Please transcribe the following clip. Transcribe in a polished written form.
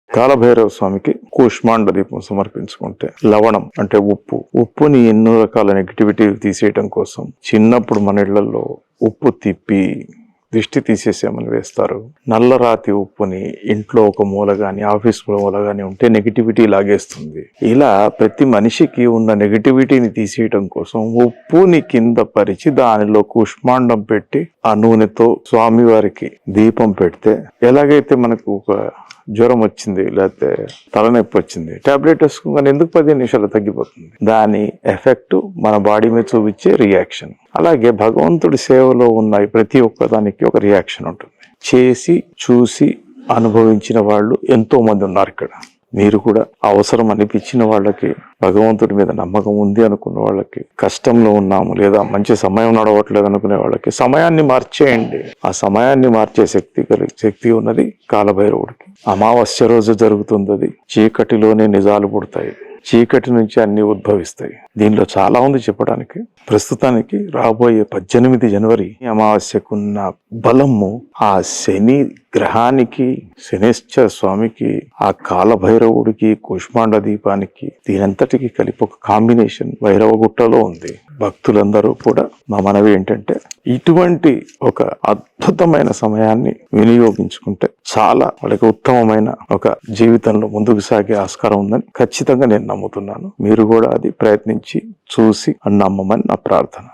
కాలభైరవ స్వామికి కూష్మాండ దీపం సమర్పించుకుంటే లవణం అంటే ఉప్పుని ఎన్నో రకాల నెగిటివిటీ తీసేయటం కోసం చిన్నప్పుడు మన ఇళ్లలో ఉప్పు తిప్పి దిష్టి తీసేసామని వేస్తారు. నల్లరాతి ఉప్పుని ఇంట్లో ఒక మూల గాని ఆఫీస్ మూల గాని ఉంటే నెగిటివిటీ లాగేస్తుంది. ఇలా ప్రతి మనిషికి ఉన్న నెగిటివిటీని తీసేయటం కోసం ఉప్పుని కింద పరిచి దానిలో కూష్మాండం పెట్టి ఆ నూనెతో స్వామివారికి దీపం పెడితే ఎలాగైతే మనకు ఒక జ్వరం వచ్చింది లేకపోతే తలనొప్పి వచ్చింది టాబ్లెట్ వేసుకోగానే ఎందుకు 15 నిమిషాలు తగ్గిపోతుంది. దాని ఎఫెక్ట్ మన బాడీ మీద చూపించే రియాక్షన్. అలాగే భగవంతుడి సేవలో ఉన్న ప్రతి ఒక్కదానికి ఒక రియాక్షన్ ఉంటుంది. చేసి చూసి అనుభవించిన వాళ్ళు ఎంతో మంది ఉన్నారు ఇక్కడ. మీరు కూడా అవసరం అనిపించిన వాళ్ళకి, భగవంతుడి మీద నమ్మకం ఉంది అనుకున్న వాళ్ళకి, కష్టంలో ఉన్నాము లేదా మంచి సమయం నడవట్లేదు అనుకునే వాళ్ళకి సమయాన్ని మార్చేయండి. ఆ సమయాన్ని మార్చే శక్తి ఉన్నది కాలభైరవుడికి. అమావాస్య రోజు జరుగుతుంది అది. చీకటిలోనే నిజాలు పుడతాయి, చీకటి నుంచి అన్ని ఉద్భవిస్తాయి. దీనిలో చాలా ఉంది చెప్పడానికి. ప్రస్తుతానికి రాబోయే 18 జనవరి అమావాస్యకున్న బలము ఆ శని గ్రహానికి, శనేశ్వర స్వామికి, ఆ కాలభైరవుడికి, కూష్మాండ దీపానికి, దీనంతటికి కలిపి ఒక కాంబినేషన్ భైరవగుట్టలో ఉంది. భక్తులందరూ కూడా మా మనవి ఏంటంటే ఇటువంటి ఒక అద్భుతమైన సమయాన్ని వినియోగించుకుంటే చాలా వాళ్ళకి ఉత్తమమైన ఒక జీవితంలో ముందుకు సాగే ఆస్కారం ఉందని ఖచ్చితంగా నేను నమ్ముతున్నాను. మీరు కూడా అది ప్రయత్నించి చూసి నమ్మమని నా ప్రార్థన.